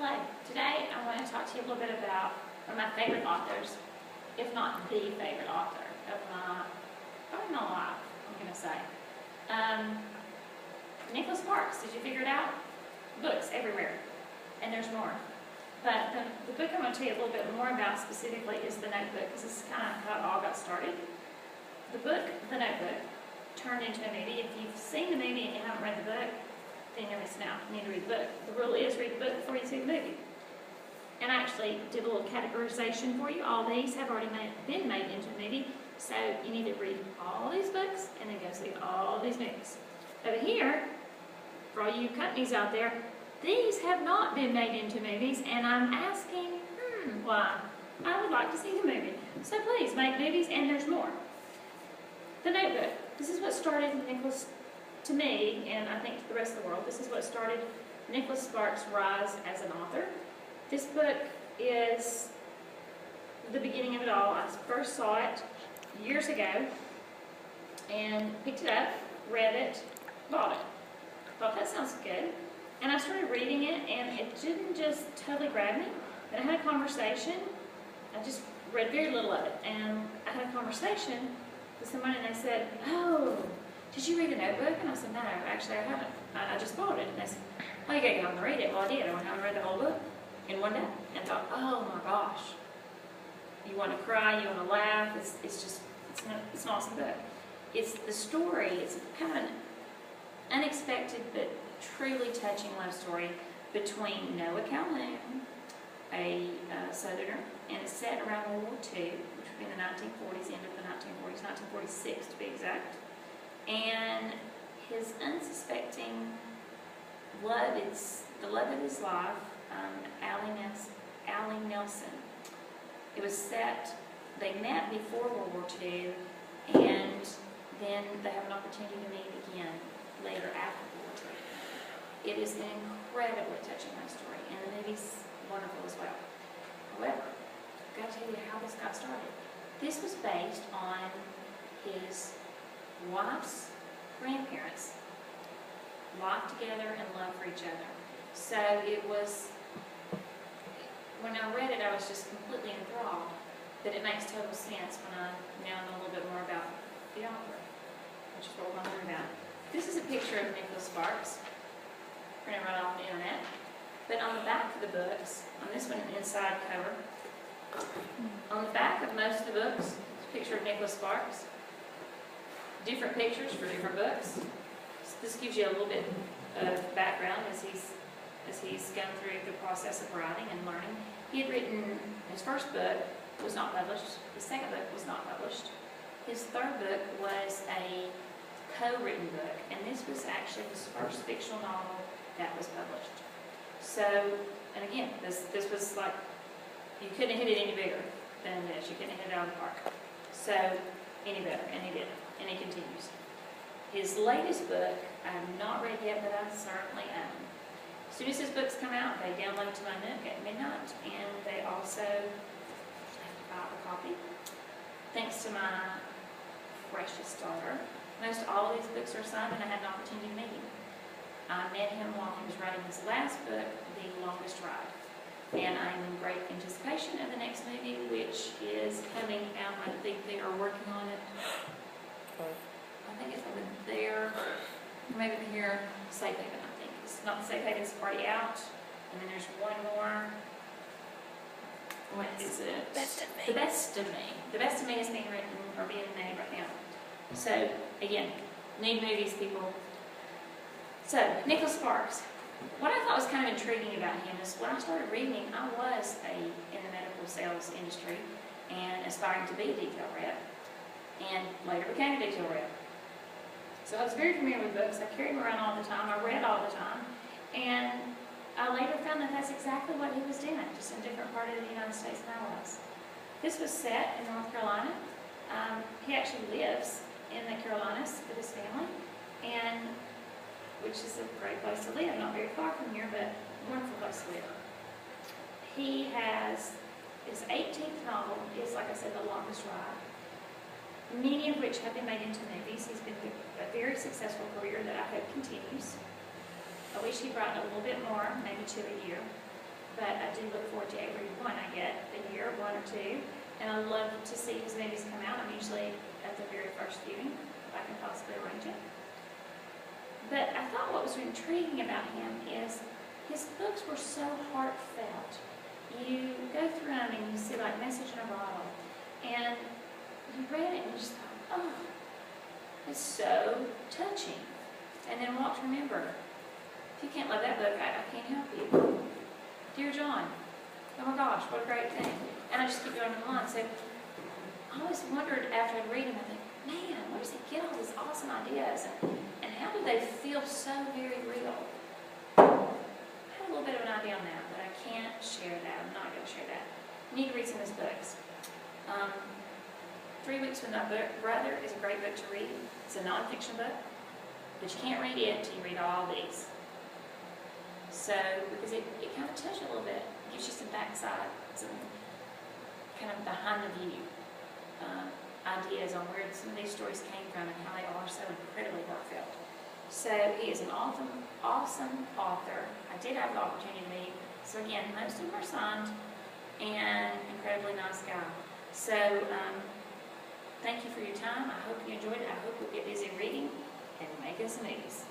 Hello. Today I want to talk to you a little bit about one of my favorite authors, if not the favorite author of probably my life, I'm going to say. Nicholas Sparks. Did you figure it out? Books everywhere. And there's more. But the book I want to tell you a little bit more about specifically is The Notebook, because this is kind of how it all got started. The book, The Notebook, turned into a movie. If you've seen the movie and you haven't read the book, then you're missing out. You need to read the book. The rule is read the book before you see the movie. And I actually did a little categorization for you. All these have already been made into a movie. So you need to read all these books and then go see all these movies. Over here, for all you companies out there, these have not been made into movies, and I'm asking, why? I would like to see the movie. So please, make movies, and there's more. The Notebook. This is what started Nicholas, to me, and I think to the rest of the world, this is what started Nicholas Sparks' rise as an author. This book is the beginning of it all. I first saw it years ago, and picked it up, read it, bought it. Thought that sounds good. And I started reading it, and it didn't just totally grab me. But I had a conversation. I just read very little of it. And I had a conversation with someone, and they said, "Oh, did you read The Notebook?" And I said, "No, actually I haven't. I just bought it." And they said, "Oh, you gotta go home and read it." Well, I did. I went home and read the whole book in one day. And thought, oh my gosh. You want to cry, you want to laugh. It's an awesome book. It's the story. It's kind of an unexpected but truly touching love story between Noah Calhoun, a Southerner, and it's set around World War II, which would be in the 1940s, end of the 1940s, 1946 to be exact, and his unsuspecting love, it's the love of his life, Allie Nelson. It was set, they met before World War II, and then they have an opportunity to meet again later after World War II. It is an incredibly touching love story, and the movie's wonderful as well. However, I've got to tell you how this got started. This was based on his wife's grandparents' life together and love for each other. So it was, when I read it, I was just completely enthralled, but it makes total sense when I now know a little bit more about the author, which is what we're going to learn about. This is a picture of Nicholas Sparks, printed right off the internet. But on the back of the books, on this one, an inside cover, on the back of most of the books, it's a picture of Nicholas Sparks. Different pictures for different books. So this gives you a little bit of background as he's gone through the process of writing and learning. He had written, his first book was not published. His second book was not published. His third book was a co-written book, and this was actually his first fictional novel that was published. So, and again, this was like, you couldn't hit it any bigger than this. You couldn't hit it out of the park. So, any better, and he did it, and he continues. His latest book, I have not read yet, but I certainly own. As soon as his books come out, they download to my Nook at midnight, and they also buy a copy. Thanks to my precious daughter. Most all of these books are signed, and I had an opportunity to meet him. I met him while he was writing his last book, The Longest Ride. And I'm in great anticipation of the next movie, which is coming out. I think they are working on it. I think it's over there, maybe here, Safe Haven, I think. It's not the Safe Haven, it's already out. And then there's one more. What is it? Best of Me. The Best of Me. The Best of Me is being written or being made right now. So, again, need movies, people. So, Nicholas Sparks. What I thought was kind of intriguing about him is when I started reading, I was in the medical sales industry and aspiring to be a detail rep, and later became a detail rep. So I was very familiar with books. I carried them around all the time. I read all the time. And I later found that that's exactly what he was doing, just in a different part of the United States than I was. This was set in North Carolina. He actually lives in the Carolinas with his family, and which is a great place to live, not very far from here, but a wonderful place to live. He has, his 18th novel is, like I said, The Longest Ride, many of which have been made into movies. He's been a very successful career that I hope continues. I wish he'd write a little bit more, maybe 2 a year. but I do look forward to every one I get, a year, one or two, and I love to see his movies come out. I'm usually at the very first viewing, if I can possibly arrange it. But I thought what was intriguing about him is his books were so heartfelt. You go through them and you see like Message in a Bottle, and you read it and you just thought, oh, it's so touching. And then Walk to Remember. If you can't love that book, I can't help you. Dear John, oh my gosh, what a great thing. And I just keep going on. So I always wondered after I'd read them, I think, man, where does he get all these awesome ideas? And how do they feel so very real? I have a little bit of an idea on that, but I can't share that. I'm not going to share that. You need to read some of his books. 3 Weeks with My Brother is a great book to read. It's a nonfiction book, but you can't read it until you read all these. So, because it kind of tells you a little bit, gives you some backside, some kind of behind the view ideas on where some of these stories came from and how they are so incredibly heartfelt. So he is an awesome author. I did have the opportunity to meet. So again, most of them are signed, and incredibly nice guy. So thank you for your time. I hope you enjoyed it. I hope you'll get busy reading and making some movies.